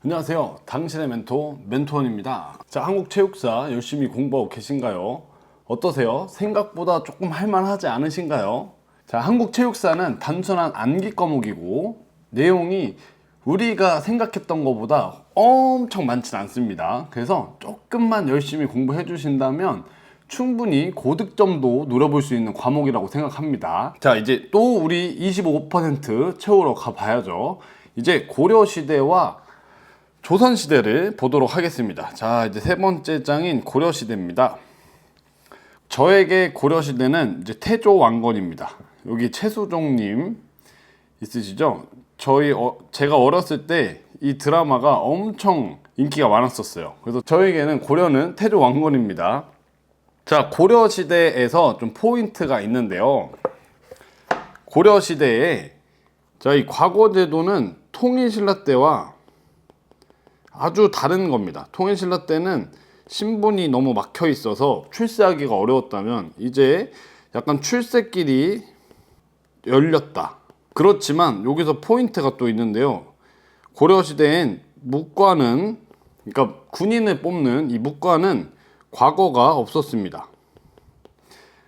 안녕하세요. 당신의 멘토원입니다. 자, 한국 체육사 열심히 공부하고 계신가요? 어떠세요? 생각보다 조금 할만하지 않으신가요? 자, 한국 체육사는 단순한 암기 과목이고 내용이 우리가 생각했던 것보다 엄청 많진 않습니다. 그래서 조금만 열심히 공부해 주신다면 충분히 고득점도 노려볼 수 있는 과목이라고 생각합니다. 자, 이제 또 우리 25% 채우러 가봐야죠. 이제 고려시대와 조선시대를 보도록 하겠습니다. 자, 이제 세 번째 장인 고려시대입니다. 저에게 고려시대는 이제 태조왕건입니다. 여기 최수종님 있으시죠? 제가 어렸을 때 이 드라마가 엄청 인기가 많았었어요. 그래서 저에게는 고려는 태조왕건입니다. 자, 고려시대에서 좀 포인트가 있는데요. 고려시대에 이 과거제도는 통일신라 때와 아주 다른 겁니다. 통일신라 때는 신분이 너무 막혀 있어서 출세하기가 어려웠다면 이제 약간 출세길이 열렸다. 그렇지만 여기서 포인트가 또 있는데요. 고려시대엔 묵과는, 그러니까 군인을 뽑는 이 묵과는 과거가 없었습니다.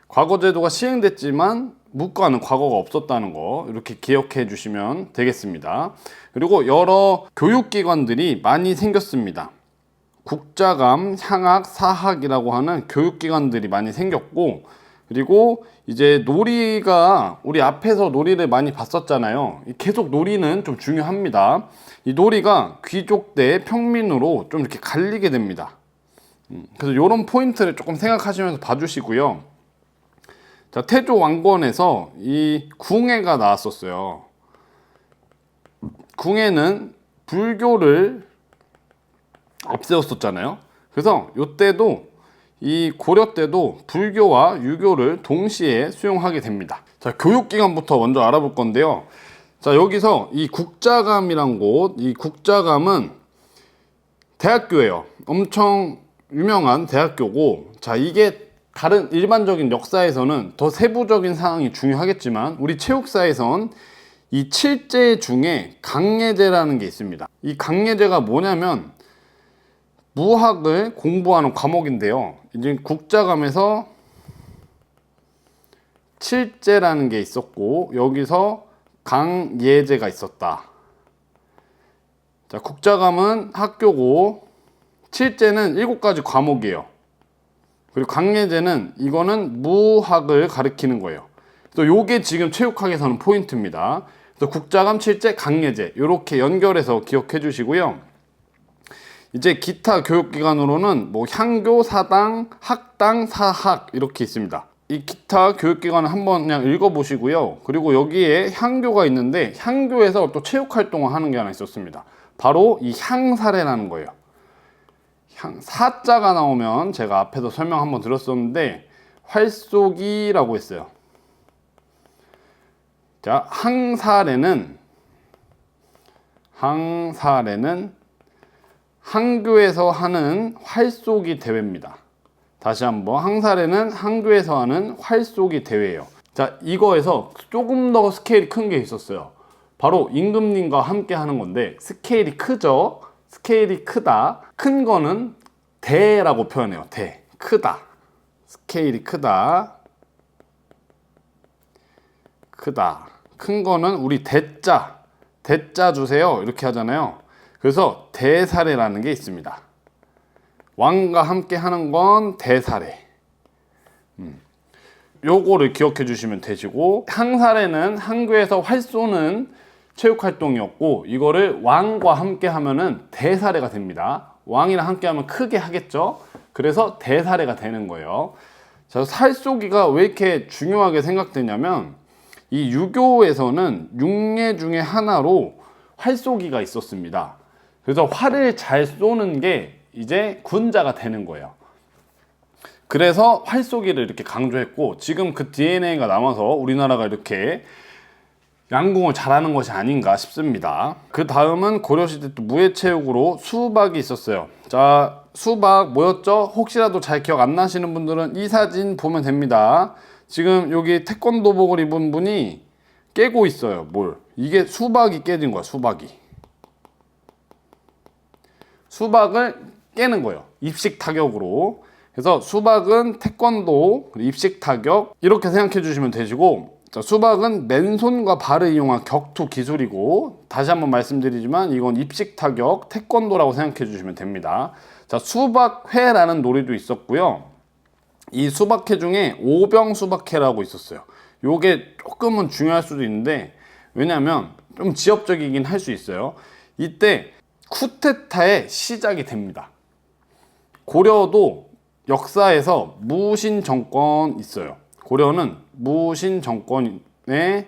과거제도가 시행됐지만 묵과는 과거가 없었다는 거 이렇게 기억해 주시면 되겠습니다. 그리고 여러 교육기관들이 많이 생겼습니다. 국자감, 향학, 사학이라고 하는 교육기관들이 많이 생겼고, 그리고 이제 놀이가 우리 앞에서 놀이를 많이 봤었잖아요. 계속 놀이는 좀 중요합니다. 이 놀이가 귀족 대 평민으로 좀 이렇게 갈리게 됩니다. 그래서 이런 포인트를 조금 생각하시면서 봐주시고요. 자, 태조왕건에서 이 궁예가 나왔었어요. 궁예는 불교를 앞세웠었잖아요. 그래서 이때도 이 고려 때도 불교와 유교를 동시에 수용하게 됩니다. 자, 교육기관부터 먼저 알아볼 건데요. 자, 여기서 이 국자감이란 곳, 이 국자감은 대학교예요. 엄청 유명한 대학교고, 자, 이게 다른 일반적인 역사에서는 더 세부적인 사항이 중요하겠지만 우리 체육사에선 이 칠제 중에 강예제라는 게 있습니다. 이 강예제가 뭐냐면 무학을 공부하는 과목인데요. 이제 국자감에서 칠제라는 게 있었고 여기서 강예제가 있었다. 자, 국자감은 학교고 칠제는 7가지 과목이에요. 그리고 강예제는 이거는 무학을 가리키는 거예요. 그래서 요게 지금 체육학에서는 포인트입니다. 그래서 국자감, 칠제, 강예제 이렇게 연결해서 기억해 주시고요. 이제 기타 교육기관으로는 뭐 향교, 사당, 학당, 사학 이렇게 있습니다. 이 기타 교육기관을 한번 그냥 읽어보시고요. 그리고 여기에 향교가 있는데 향교에서 또 체육활동을 하는 게 하나 있었습니다. 바로 이 향사례라는 거예요. 사자가 나오면 제가 앞에서 설명 한번 드렸었는데 활쏘기라고 했어요. 자, 항사례는 항교에서 하는 활쏘기 대회입니다. 다시 한번, 항사례는 항교에서 하는 활쏘기 대회예요. 자, 이거에서 조금 더 스케일이 큰 게 있었어요. 바로 임금님과 함께 하는 건데 스케일이 크죠? 스케일이 크다. 큰 거는 대라고 표현해요. 대. 크다. 스케일이 크다. 크다. 큰 거는 우리 대자. 대자 주세요. 이렇게 하잖아요. 그래서 대사례라는 게 있습니다. 왕과 함께 하는 건 대사례. 요거를 기억해 주시면 되시고, 항사례는 항교에서 활 쏘는 체육활동이었고 이거를 왕과 함께 하면은 대사례가 됩니다. 왕이랑 함께 하면 크게 하겠죠. 그래서 대사례가 되는 거예요. 자, 활쏘기가 왜 이렇게 중요하게 생각되냐면 이 유교에서는 육례 중에 하나로 활쏘기가 있었습니다. 그래서 활을 잘 쏘는 게 이제 군자가 되는 거예요. 그래서 활쏘기를 이렇게 강조했고 지금 그 DNA가 남아서 우리나라가 이렇게 양궁을 잘하는 것이 아닌가 싶습니다. 그 다음은 고려시대 또 무예체육으로 수박이 있었어요. 자, 수박 뭐였죠? 혹시라도 잘 기억 안 나시는 분들은 이 사진 보면 됩니다. 지금 여기 태권도복을 입은 분이 깨고 있어요. 뭘? 이게 수박이 깨진 거야, 수박이. 수박을 깨는 거예요. 입식 타격으로. 그래서 수박은 태권도, 입식 타격 이렇게 생각해 주시면 되시고, 자, 수박은 맨손과 발을 이용한 격투 기술이고, 다시 한번 말씀드리지만 이건 입식 타격, 태권도라고 생각해 주시면 됩니다. 자, 수박회라는 놀이도 있었고요. 이 수박회 중에 오병 수박회라고 있었어요. 요게 조금은 중요할 수도 있는데, 왜냐면 좀 지역적이긴 할 수 있어요. 이때 쿠데타의 시작이 됩니다. 고려도 역사에서 무신 정권 있어요. 고려는 무신 정권의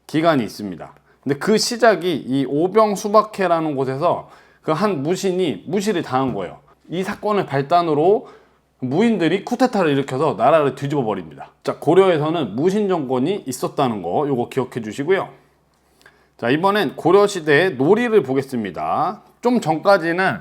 기간이 있습니다. 근데 그 시작이 이 오병 수박회라는 곳에서 그 한 무신이 무시를 당한 거예요. 이 사건의 발단으로 무인들이 쿠데타를 일으켜서 나라를 뒤집어 버립니다. 자, 고려에서는 무신 정권이 있었다는 거 요거 기억해 주시고요. 자, 이번엔 고려시대의 놀이를 보겠습니다. 좀 전까지는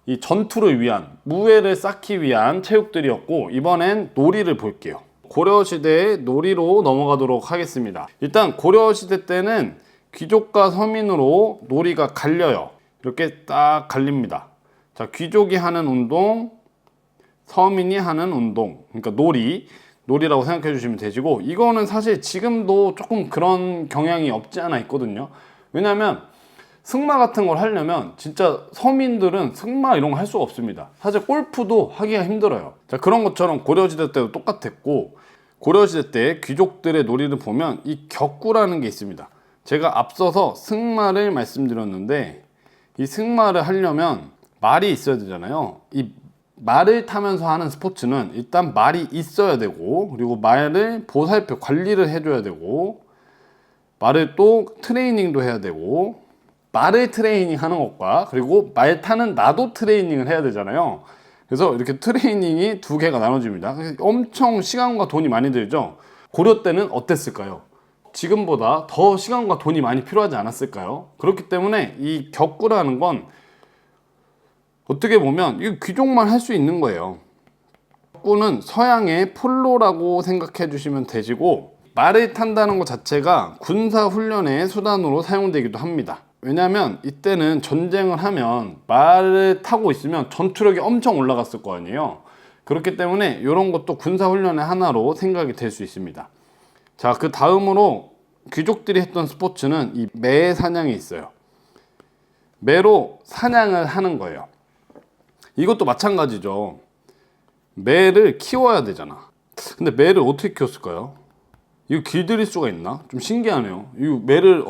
이 전투를 위한, 무예를 쌓기 위한 체육들이었고, 이번엔 놀이를 볼게요. 고려시대의 놀이로 넘어가도록 하겠습니다. 일단 고려시대 때는 귀족과 서민으로 놀이가 갈려요. 이렇게 딱 갈립니다. 자, 귀족이 하는 운동, 서민이 하는 운동, 그러니까 놀이라고 생각해 주시면 되시고, 이거는 사실 지금도 조금 그런 경향이 없지 않아 있거든요. 왜냐면 승마 같은 걸 하려면 진짜 서민들은 승마 이런 거 할 수가 없습니다. 사실 골프도 하기가 힘들어요. 자, 그런 것처럼 고려시대 때도 똑같았고, 고려시대 때 귀족들의 놀이를 보면 이 격구라는 게 있습니다. 제가 앞서서 승마를 말씀드렸는데, 이 승마를 하려면 말이 있어야 되잖아요. 이 말을 타면서 하는 스포츠는 일단 말이 있어야 되고, 그리고 말을 보살펴 관리를 해줘야 되고, 말을 또 트레이닝도 해야 되고, 말을 트레이닝 하는 것과 그리고 말 타는 나도 트레이닝을 해야 되잖아요. 그래서 이렇게 트레이닝이 두 개가 나눠집니다. 엄청 시간과 돈이 많이 들죠. 고려 때는 어땠을까요? 지금보다 더 시간과 돈이 많이 필요하지 않았을까요? 그렇기 때문에 이 격구라는 건 어떻게 보면 이 귀족만 할 수 있는 거예요. 격구는 서양의 폴로라고 생각해 주시면 되시고, 말을 탄다는 것 자체가 군사 훈련의 수단으로 사용되기도 합니다. 왜냐하면 이때는 전쟁을 하면 말을 타고 있으면 전투력이 엄청 올라갔을 거 아니에요. 그렇기 때문에 이런 것도 군사 훈련의 하나로 생각이 될 수 있습니다. 자, 그 다음으로 귀족들이 했던 스포츠는 이 매 사냥이 있어요. 매로 사냥을 하는 거예요. 이것도 마찬가지죠. 매를 키워야 되잖아. 근데 매를 어떻게 키웠을까요? 이거 길들일 수가 있나? 좀 신기하네요. 이 매를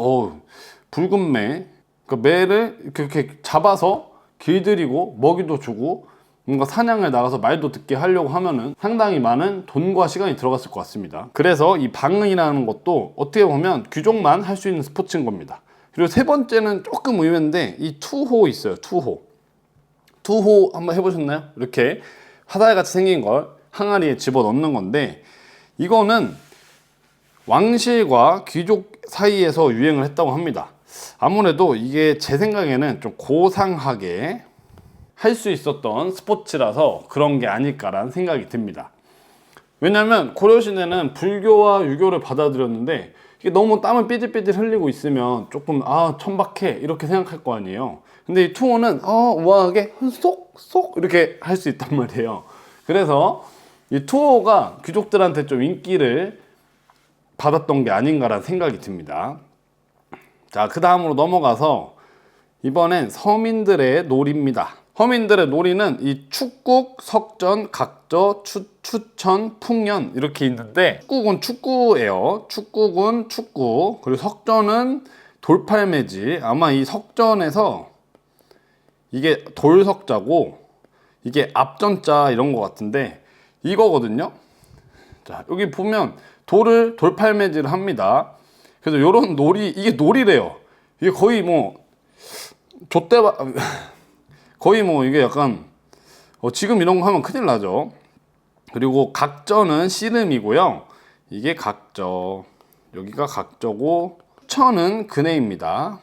붉은 매, 그러니까 매를 이렇게 잡아서 길들이고 먹이도 주고 뭔가 사냥을 나가서 말도 듣게 하려고 하면은 상당히 많은 돈과 시간이 들어갔을 것 같습니다. 그래서 이 방이라는 것도 어떻게 보면 귀족만 할 수 있는 스포츠인 겁니다. 그리고 세 번째는 조금 의외인데, 이 투호 있어요. 투호 한번 해보셨나요? 이렇게 화살같이 생긴 걸 항아리에 집어넣는 건데, 이거는 왕실과 귀족 사이에서 유행을 했다고 합니다. 아무래도 이게 제 생각에는 좀 고상하게 할 수 있었던 스포츠라서 그런 게 아닐까라는 생각이 듭니다. 왜냐면 고려시대는 불교와 유교를 받아들였는데, 이게 너무 땀을 삐질삐질 흘리고 있으면 조금 천박해 이렇게 생각할 거 아니에요. 근데 이 투어는 우아하게 쏙 이렇게 할 수 있단 말이에요. 그래서 이 투어가 귀족들한테 좀 인기를 받았던 게 아닌가라는 생각이 듭니다. 자, 그 다음으로 넘어가서 이번엔 서민들의 놀이입니다. 서민들의 놀이는 이 축국, 석전, 각저, 추천, 풍년 이렇게 있는데, 축국은 축구예요. 축국은 축구, 그리고 석전은 돌팔매지. 아마 이 석전에서 이게 돌석자고 이게 앞전자 이런 것 같은데 이거거든요. 자, 여기 보면 돌을 돌팔매질을 합니다. 그래서 요런 놀이, 이게 놀이래요. 이게 거의 뭐 좆대바 거의 뭐 이게 약간 지금 이런 거 하면 큰일 나죠. 그리고 각저는 씨름이고요. 이게 각저, 여기가 각저고, 추천은 근해입니다.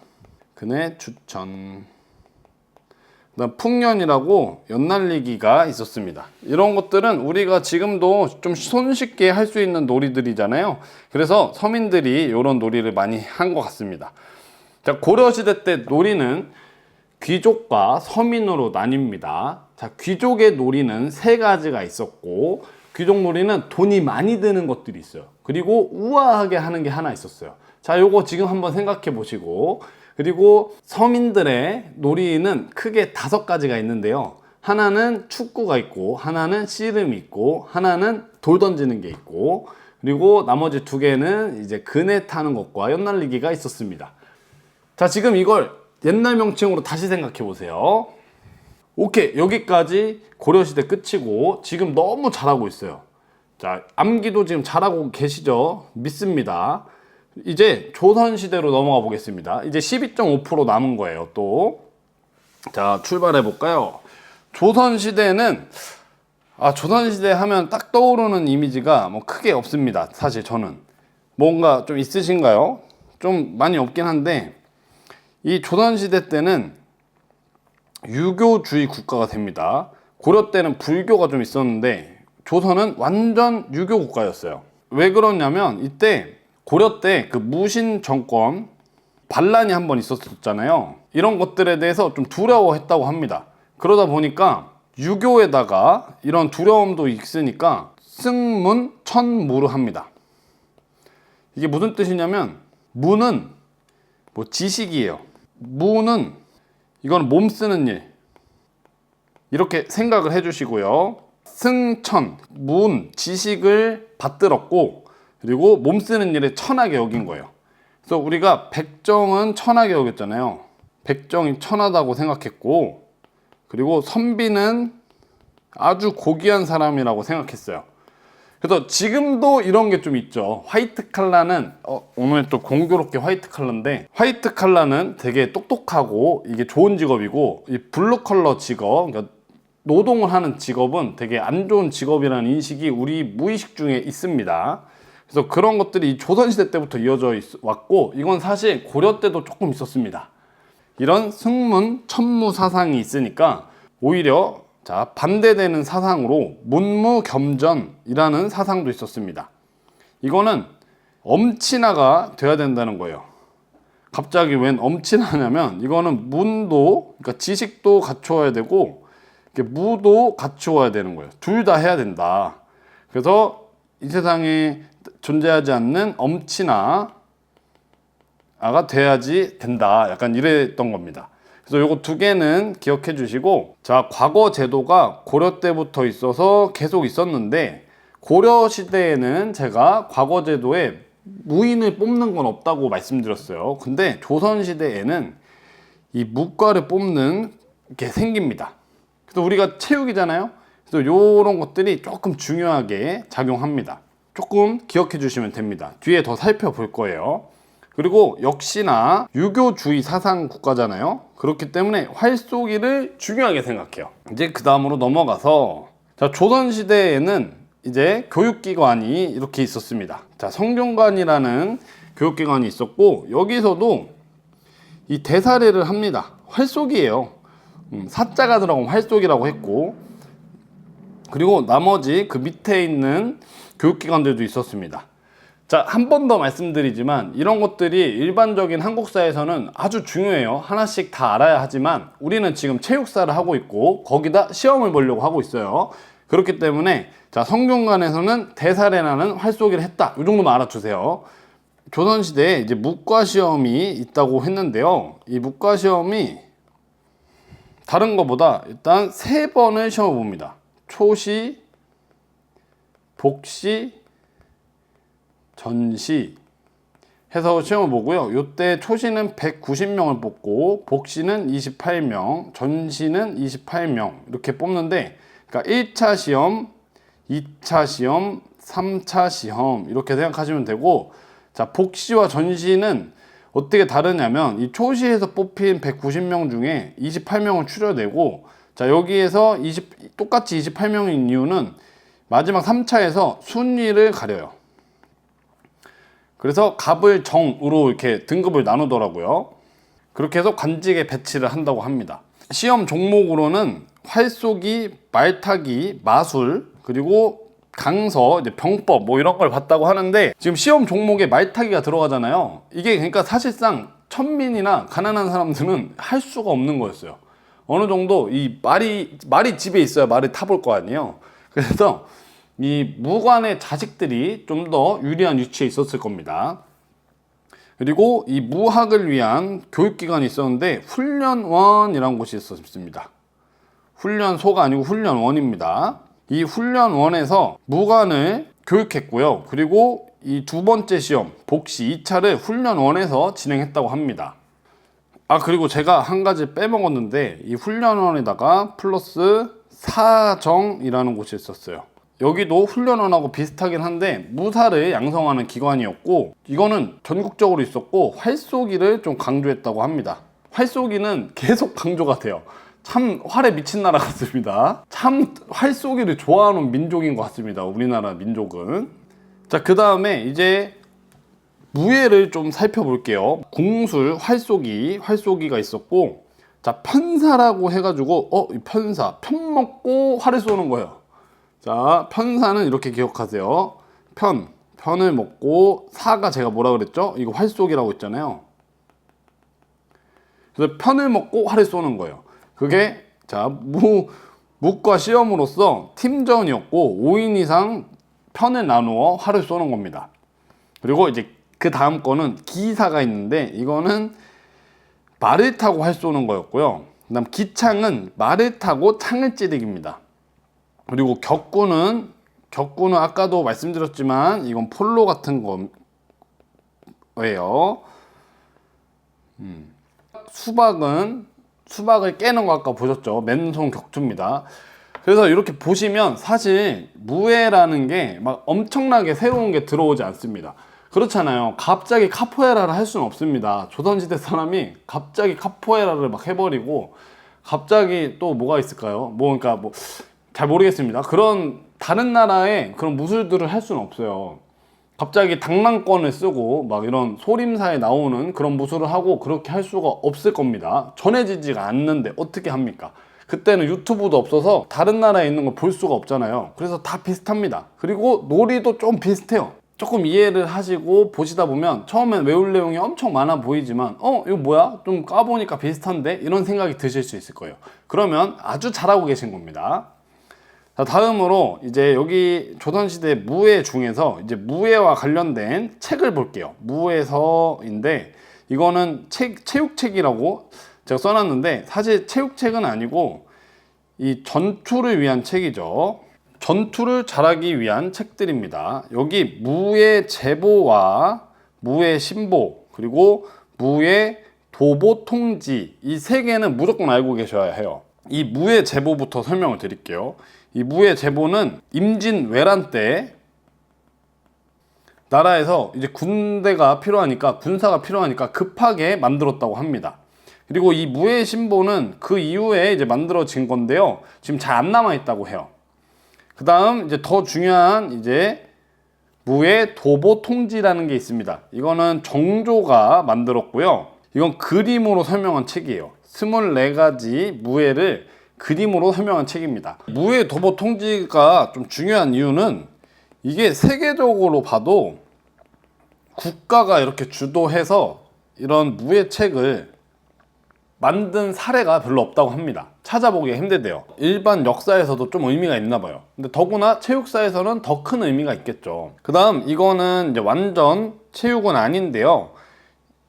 근해, 추천. 그다음 풍년이라고 연날리기가 있었습니다. 이런 것들은 우리가 지금도 좀 손쉽게 할 수 있는 놀이들이잖아요. 그래서 서민들이 이런 놀이를 많이 한 것 같습니다. 자, 고려시대 때 놀이는 귀족과 서민으로 나뉩니다. 자, 귀족의 놀이는 세 가지가 있었고, 귀족 놀이는 돈이 많이 드는 것들이 있어요. 그리고 우아하게 하는 게 하나 있었어요. 자, 요거 지금 한번 생각해 보시고, 그리고 서민들의 놀이는 크게 5가지가 있는데요. 하나는 축구가 있고, 하나는 씨름이 있고, 하나는 돌 던지는 게 있고, 그리고 나머지 2개는 이제 그네 타는 것과 연날리기가 있었습니다. 자, 지금 이걸 옛날 명칭으로 다시 생각해 보세요. 오케이, 여기까지 고려시대 끝이고 지금 너무 잘하고 있어요. 자, 암기도 지금 잘하고 계시죠? 믿습니다. 이제 조선시대로 넘어가 보겠습니다. 이제 12.5% 남은 거예요, 또. 자, 출발해 볼까요? 조선시대는, 조선시대 하면 딱 떠오르는 이미지가 뭐 크게 없습니다. 사실 저는. 뭔가 좀 있으신가요? 좀 많이 없긴 한데, 이 조선시대 때는 유교주의 국가가 됩니다. 고려 때는 불교가 좀 있었는데 조선은 완전 유교 국가였어요. 왜 그러냐면 이때 고려 때 그 무신 정권 반란이 한번 있었잖아요. 이런 것들에 대해서 좀 두려워했다고 합니다. 그러다 보니까 유교에다가 이런 두려움도 있으니까 승문천무를 합니다. 이게 무슨 뜻이냐면, 무는 뭐 지식이에요. 무는 이건 몸 쓰는 일, 이렇게 생각을 해주시고요. 승천, 문, 지식을 받들었고, 그리고 몸 쓰는 일에 천하게 여긴 거예요. 그래서 우리가 백정은 천하게 여겼잖아요. 백정이 천하다고 생각했고, 그리고 선비는 아주 고귀한 사람이라고 생각했어요. 그래서 지금도 이런 게 좀 있죠. 화이트 칼라는 오늘 또 공교롭게 화이트 칼라인데, 화이트 칼라는 되게 똑똑하고 이게 좋은 직업이고, 이 블루 컬러 직업, 그러니까 노동을 하는 직업은 되게 안 좋은 직업이라는 인식이 우리 무의식 중에 있습니다. 그래서 그런 것들이 조선시대 때부터 이어져 왔고, 이건 사실 고려 때도 조금 있었습니다. 이런 승문, 천무 사상이 있으니까 오히려 반대되는 사상으로 문무겸전이라는 사상도 있었습니다. 이거는 엄친아가 돼야 된다는 거예요. 갑자기 웬 엄친아냐면, 이거는 문도, 그러니까 지식도 갖추어야 되고 무도 갖추어야 되는 거예요. 둘 다 해야 된다. 그래서 이 세상에 존재하지 않는 엄친아가 돼야지 된다. 약간 이랬던 겁니다. 그래서 요거 2개는 기억해 주시고, 자, 과거 제도가 고려 때부터 있어서 계속 있었는데, 고려 시대에는 제가 과거 제도에 무인을 뽑는 건 없다고 말씀드렸어요. 근데 조선 시대에는 이 무과를 뽑는 게 생깁니다. 그래서 우리가 체육이잖아요. 그래서 요런 것들이 조금 중요하게 작용합니다. 조금 기억해 주시면 됩니다. 뒤에 더 살펴볼 거예요. 그리고 역시나 유교주의 사상 국가잖아요. 그렇기 때문에 활쏘기를 중요하게 생각해요. 이제 그 다음으로 넘어가서, 자, 조선시대에는 이제 교육기관이 이렇게 있었습니다. 자, 성균관이라는 교육기관이 있었고, 여기서도 이 대사례를 합니다. 활쏘기예요. 사자가 들어가면 활쏘기라고 했고, 그리고 나머지 그 밑에 있는 교육기관들도 있었습니다. 자, 한 번 더 말씀드리지만 이런 것들이 일반적인 한국사에서는 아주 중요해요. 하나씩 다 알아야 하지만 우리는 지금 체육사를 하고 있고 거기다 시험을 보려고 하고 있어요. 그렇기 때문에, 자, 성균관에서는 대사례라는 활쏘기를 했다. 이 정도만 알아두세요. 조선시대에 이제 문과시험이 있다고 했는데요. 이 문과시험이 다른 것보다 일단 3번을 시험을 봅니다. 초시, 복시, 전시 해서 시험을 보고요. 이때 초시는 190명을 뽑고, 복시는 28명, 전시는 28명 이렇게 뽑는데, 그러니까 1차 시험, 2차 시험, 3차 시험 이렇게 생각하시면 되고, 자, 복시와 전시는 어떻게 다르냐면, 이 초시에서 뽑힌 190명 중에 28명을 추려내고, 자, 여기에서 똑같이 28명인 이유는 마지막 3차에서 순위를 가려요. 그래서 갑을 정으로 이렇게 등급을 나누더라고요. 그렇게 해서 관직에 배치를 한다고 합니다. 시험 종목으로는 활쏘기, 말타기, 마술, 그리고 강서, 이제 병법 뭐 이런 걸 봤다고 하는데, 지금 시험 종목에 말타기가 들어가잖아요. 이게 그러니까 사실상 천민이나 가난한 사람들은 할 수가 없는 거였어요. 어느 정도 이 말이 집에 있어야 말을 타볼 거 아니에요. 그래서 이 무관의 자식들이 좀 더 유리한 위치에 있었을 겁니다. 그리고 이 무학을 위한 교육기관이 있었는데 훈련원이라는 곳이 있었습니다. 훈련소가 아니고 훈련원입니다. 이 훈련원에서 무관을 교육했고요. 그리고 이 두 번째 시험 복시 2차를 훈련원에서 진행했다고 합니다. 그리고 제가 한 가지 빼먹었는데 이 훈련원에다가 플러스 사정이라는 곳이 있었어요. 여기도 훈련원하고 비슷하긴 한데 무사를 양성하는 기관이었고, 이거는 전국적으로 있었고 활쏘기를 좀 강조했다고 합니다. 활쏘기는 계속 강조가 돼요. 참 활에 미친 나라 같습니다. 참 활쏘기를 좋아하는 민족인 것 같습니다, 우리나라 민족은. 자, 그 다음에 이제 무예를 좀 살펴볼게요. 궁술, 활쏘기가 있었고, 자, 편사라고 해가지고 이 편사, 편 먹고 활을 쏘는 거예요. 자, 편사는 이렇게 기억하세요. 편을 먹고, 사가 제가 뭐라 그랬죠? 이거 활쏘기라고 했잖아요. 그래서 편을 먹고 활을 쏘는 거예요. 그게 자, 묵과 시험으로서 팀전이었고 5인 이상 편을 나누어 활을 쏘는 겁니다. 그리고 이제 그 다음 거는 기사가 있는데 이거는 말을 타고 활 쏘는 거였고요. 그 다음 기창은 말을 타고 창을 찌르기입니다. 그리고 격구는 아까도 말씀드렸지만 이건 폴로 같은 거예요. 수박을 깨는 거 아까 보셨죠? 맨손 격투입니다. 그래서 이렇게 보시면 사실 무예라는 게 막 엄청나게 새로운 게 들어오지 않습니다. 그렇잖아요. 갑자기 카포에라를 할 수는 없습니다. 조선시대 사람이 갑자기 카포에라를 막 해버리고 갑자기 또 뭐가 있을까요? 그러니까 잘 모르겠습니다. 그런 다른 나라의 그런 무술들을 할 수는 없어요. 갑자기 당랑권을 쓰고 막 이런 소림사에 나오는 그런 무술을 하고 그렇게 할 수가 없을 겁니다. 전해지지가 않는데 어떻게 합니까? 그때는 유튜브도 없어서 다른 나라에 있는 걸 볼 수가 없잖아요. 그래서 다 비슷합니다. 그리고 놀이도 좀 비슷해요. 조금 이해를 하시고 보시다 보면 처음엔 외울 내용이 엄청 많아 보이지만 이거 뭐야? 좀 까보니까 비슷한데? 이런 생각이 드실 수 있을 거예요. 그러면 아주 잘하고 계신 겁니다. 자, 다음으로 이제 여기 조선시대 무예 중에서 이제 무예와 관련된 책을 볼게요. 무예서인데 이거는 체육책이라고 제가 써놨는데 사실 체육책은 아니고 이 전투를 위한 책이죠. 전투를 잘하기 위한 책들입니다. 여기 무예 제보와 무예 신보 그리고 무예 도보 통지 이 세 개는 무조건 알고 계셔야 해요. 이 무예 제보부터 설명을 드릴게요. 이 무예 제보는 임진왜란 때 나라에서 이제 군사가 필요하니까 급하게 만들었다고 합니다. 그리고 이 무예 신보는 그 이후에 이제 만들어진 건데요. 지금 잘 안 남아 있다고 해요. 그 다음 이제 더 중요한 이제 무예 도보 통지라는 게 있습니다. 이거는 정조가 만들었고요. 이건 그림으로 설명한 책이에요. 24가지 무예를 그림으로 설명한 책입니다. 무예 도보 통지가 좀 중요한 이유는 이게 세계적으로 봐도 국가가 이렇게 주도해서 이런 무예 책을 만든 사례가 별로 없다고 합니다. 찾아보기 힘들대요. 일반 역사에서도 좀 의미가 있나 봐요. 근데 더구나 체육사에서는 더 큰 의미가 있겠죠. 그 다음 이거는 이제 완전 체육은 아닌데요.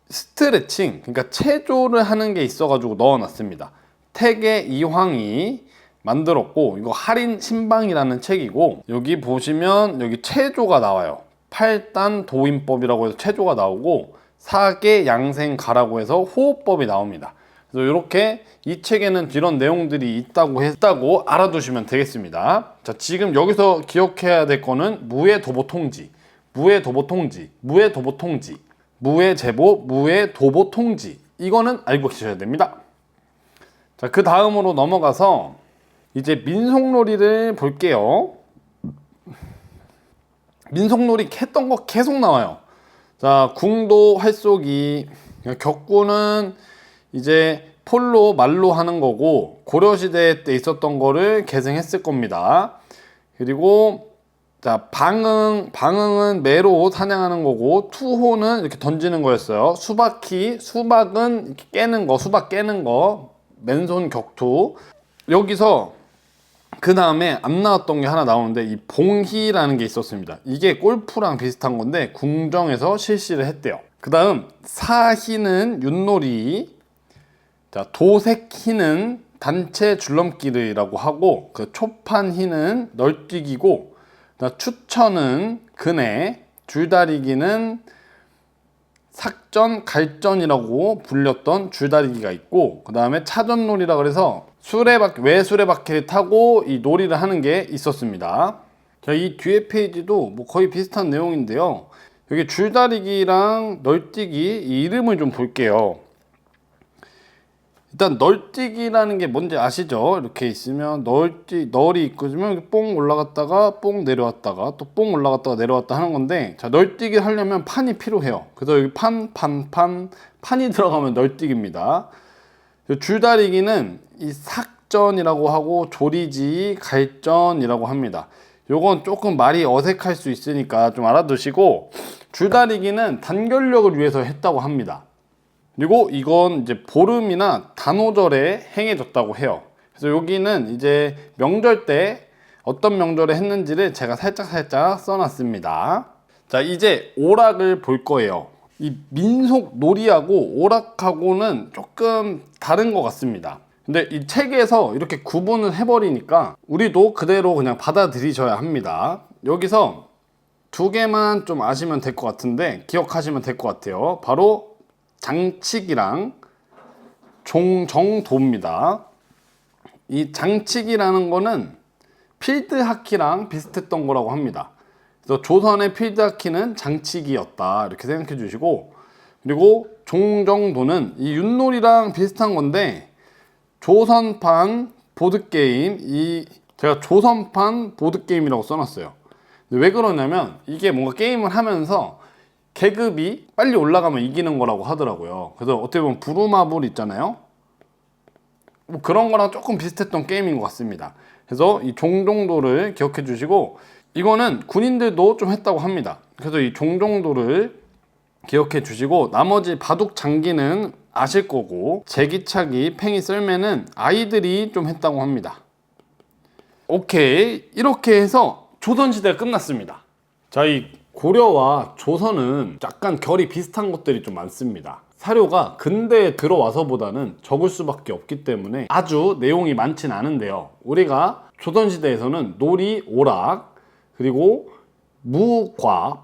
스트레칭, 그러니까 체조를 하는 게 있어가지고 넣어놨습니다. 태계 이황이 만들었고 이거 할인 신방이라는 책이고 여기 보시면 여기 체조가 나와요. 8단 도인법이라고 해서 체조가 나오고 사계 양생가라고 해서 호흡법이 나옵니다. 그래서 이렇게 이 책에는 이런 내용들이 있다고 알아두시면 되겠습니다. 자, 지금 여기서 기억해야 될 거는 무예 도보 통지, 무예 제보, 무예 도보 통지 이거는 알고 계셔야 됩니다. 자, 그 다음으로 넘어가서 이제 민속놀이를 볼게요. 민속놀이 했던 거 계속 나와요. 자, 궁도, 활쏘기, 격구는 이제 폴로 말로 하는 거고 고려시대 때 있었던 거를 계승했을 겁니다. 그리고 자, 방응은 매로 사냥하는 거고, 투호는 이렇게 던지는 거였어요. 수박은 이렇게 깨는 거, 수박 깨는 거, 맨손 격투. 여기서 그 다음에 안 나왔던 게 하나 나오는데, 이 봉희라는 게 있었습니다. 이게 골프랑 비슷한 건데 궁정에서 실시를 했대요. 그 다음 사희는 윷놀이, 자, 도색희는 단체 줄넘기라고 하고, 그 초판희는 널뛰기고, 추천은 그네, 줄다리기는 삭전, 갈전이라고 불렸던 줄다리기가 있고, 그 다음에 차전놀이라 그래서 외수레바퀴를 타고 이 놀이를 하는 게 있었습니다. 자, 이 뒤에 페이지도 뭐 거의 비슷한 내용인데요. 여기 줄다리기랑 널뛰기 이 이름을 좀 볼게요. 일단 널뛰기라는 게 뭔지 아시죠? 이렇게 있으면 널이 있으면 뽕 올라갔다가 뽕 내려왔다가 또 뽕 올라갔다가 내려왔다 하는 건데, 자, 널뛰기 하려면 판이 필요해요. 그래서 여기 판이 들어가면 널뛰기입니다. 줄다리기는 이 삭전이라고 하고 조리지, 갈전이라고 합니다. 요건 조금 말이 어색할 수 있으니까 좀 알아두시고, 줄다리기는 단결력을 위해서 했다고 합니다. 그리고 이건 이제 보름이나 단오절에 행해졌다고 해요. 그래서 여기는 이제 명절 때 어떤 명절에 했는지를 제가 살짝 써놨습니다. 자, 이제 오락을 볼 거예요. 이 민속 놀이하고 오락하고는 조금 다른 것 같습니다. 근데 이 책에서 이렇게 구분을 해버리니까 우리도 그대로 그냥 받아들이셔야 합니다. 여기서 두 개만 좀 아시면 될 것 같은데, 기억하시면 될 것 같아요. 바로 장치기랑 종정도입니다. 이 장치기라는 거는 필드하키랑 비슷했던 거라고 합니다. 그래서 조선의 필드하키는 장치기였다, 이렇게 생각해 주시고, 그리고 종정도는 이 윷놀이랑 비슷한 건데 조선판 보드게임, 제가 조선판 보드게임이라고 써놨어요. 왜 그러냐면 이게 뭔가 게임을 하면서 계급이 빨리 올라가면 이기는 거라고 하더라고요. 그래서 어떻게 보면 부루마블 있잖아요. 뭐 그런 거랑 조금 비슷했던 게임인 것 같습니다. 그래서 이 종정도를 기억해 주시고, 이거는 군인들도 좀 했다고 합니다. 그래서 이 종정도를 기억해 주시고, 나머지 바둑 장기는 아실 거고, 제기차기, 팽이 썰매는 아이들이 좀 했다고 합니다. 오케이, 이렇게 해서 조선시대가 끝났습니다. 자, 이 고려와 조선은 약간 결이 비슷한 것들이 좀 많습니다. 사료가 근대에 들어와서보다는 적을 수밖에 없기 때문에 아주 내용이 많진 않은데요. 우리가 조선시대에서는 놀이, 오락, 그리고 묵과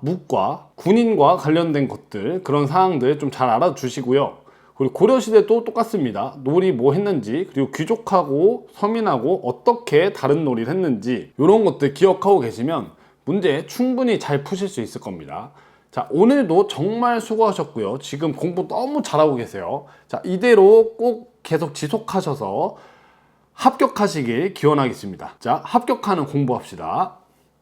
군인과 관련된 것들, 그런 사항들 좀 잘 알아주시고요. 그리고 고려시대도 똑같습니다. 놀이 뭐 했는지, 그리고 귀족하고 서민하고 어떻게 다른 놀이를 했는지, 이런 것들 기억하고 계시면 문제 충분히 잘 푸실 수 있을 겁니다. 자, 오늘도 정말 수고하셨고요. 지금 공부 너무 잘하고 계세요. 자, 이대로 꼭 계속 지속하셔서 합격하시길 기원하겠습니다. 자, 합격하는 공부합시다.